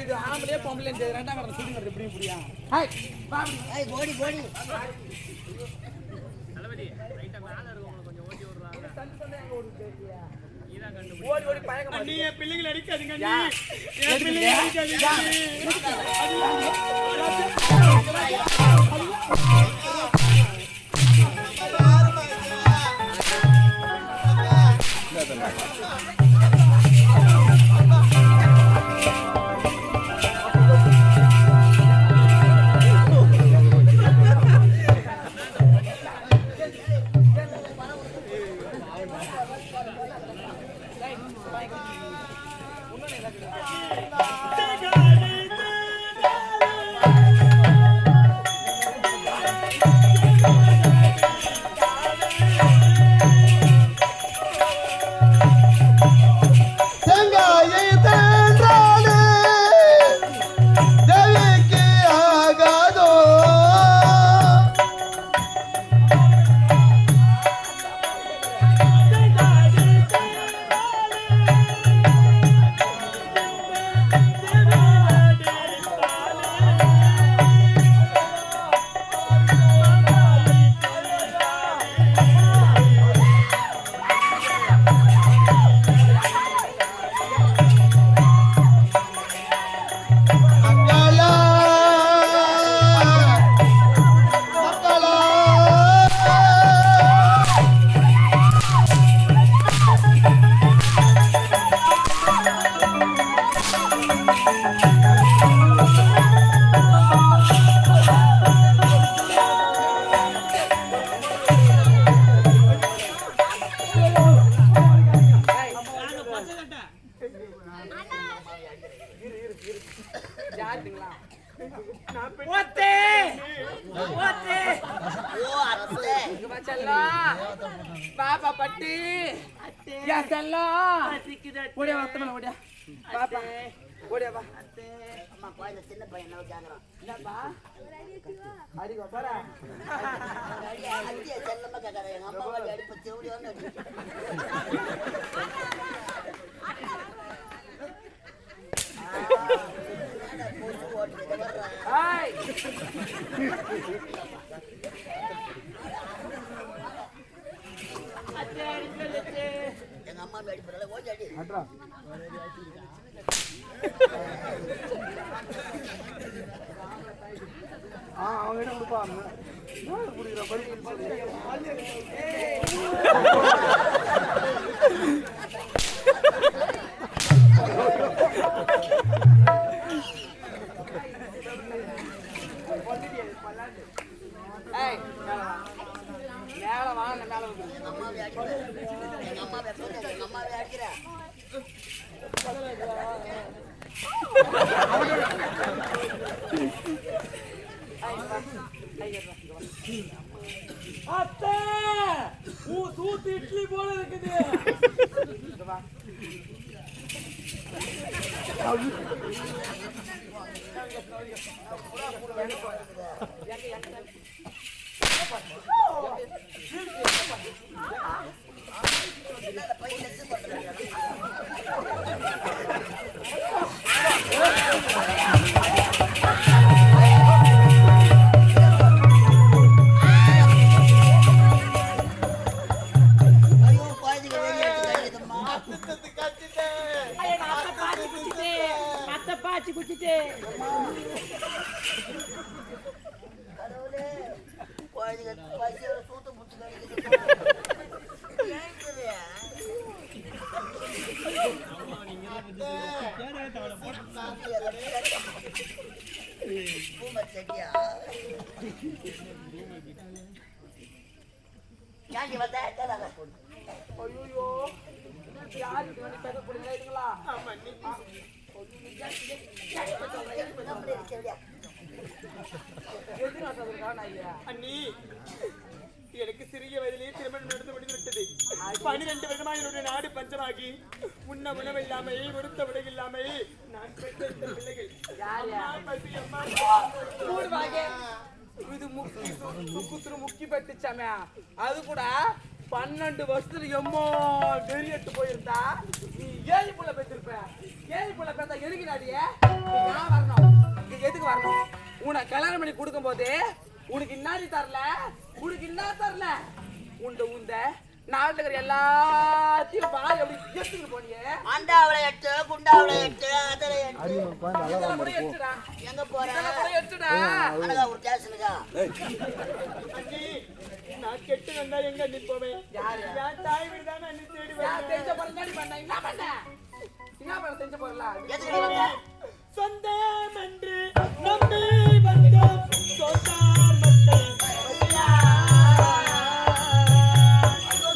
இது ஆம்பளே பொம்பளை ரெண்டாம் கடை சுத்தி எப்படி புரியா கோடி கோடி ஓடி ஓடி பயங்க நீ பிள்ளைங்களை அடிக்காதீங்க பாப்பா பட்டி ஓடியா வர்த்தமான ஓடியா பாப்பா ஓடியா வா அம்மா கோயில சின்ன பையன் என்ன கேக்குறான் என்னப்பா அடிக்கோ போறா அடியே செல்லமா கேக்குறேன் எங்க அம்மா வந்து அடி பத்தி ஓடி வந்து ஹாய் எங்க அம்மா அடி போறல ஓடி அடி அட்ரா அவங்க கிட்ட கொடுப்பாங்க குடிக்கிற படி மேல வாங்க மேல எங்க அம்மாவே அடிக்கிறேன் அத்தை தூத்து இட்லி போல இருக்குது பாச்சி குச்சிட்டு சூத்த ஐயோ யாருக்கு வேண்டி பேச போறீங்களா அண்ணி எனக்கு சிறிய வயதிலேயே திருமணம் நடந்து முடிந்துவிட்டது 12 வருடமாக என்னுடைய நாடு பஞ்சமாகி உண்ண உணவில்லாமல் ஒருத்த உடையில்லாமல் நான் பெற்ற பிள்ளைகள் இது முக்கி பட்டுச்சாமே. அது கூட 12 வருஷத்துல எம்மோ வெறியட்டு போயிருந்தா நீ 7 புள்ள பெற்றிருப்ப. 7 புள்ள பெற்றா எதுக்கு நாடியே நான் வரணும்? எதுக்கு வரணும்? உனக்கு கல்யாணம் பண்ணி கொடுக்கும் போது உனக்கு இன்னாடி தரல, உனக்கு என்ன தரல, உந்த நாட்டுல இருக்கிற எல்லாத்தையும் பாய் அப்படி எடுத்துக்கிட்டு போனியே. அண்டாவளை எட்டு, குண்டாவளை எட்டு, அதில் எட்டு. எடுத்துடா. எங்க போற? எடுத்துடா. அழகா ஒரு ஸ்டேஷனுக்கா? நான் கெட்டு வந்தா எங்க நிற்போமே? என் தாய் வீடு தானே அண்ணி தேடி வரேன். தெரிஞ்ச பொருளாடி பண்ண என்ன பண்ண? என்ன பண்ண தெரிஞ்ச பொருளா? சொந்தம் என்று நம்பி வந்தோம் சொந்தார் மக்கள்.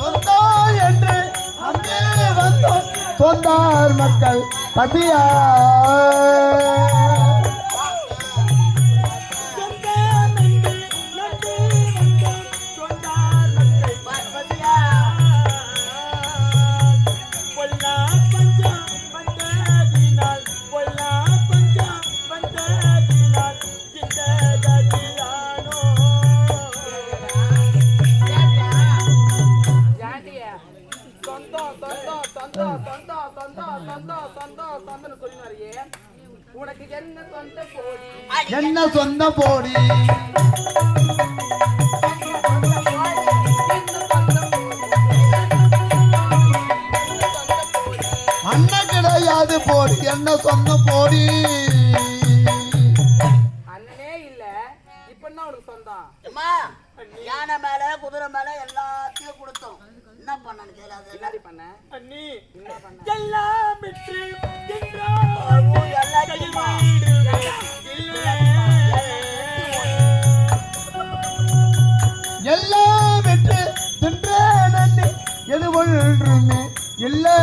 சொந்தம் என்று நம்பி வந்தோம் சொந்தார் மக்கள் பசியா. உனக்கு என்ன சொந்த போடி? என்ன சொந்த போடி? அண்ணன் கிடையாது போடி, என்ன சொந்த போடி? அண்ணனே இல்ல, இப்ப என்ன உனக்கு சொந்தம்? யானை மேல குதிரை மேல எல்லாத்தையும் கொடுத்தோம். என்ன பண்ணு தெரியாது. என்ன பண்ண அண்ணி? என்ன பண்ண? எல்லாம் விட்டு எல்லாம் விட்டு தின்றேன் எது ஒன்றுமே இல்லை.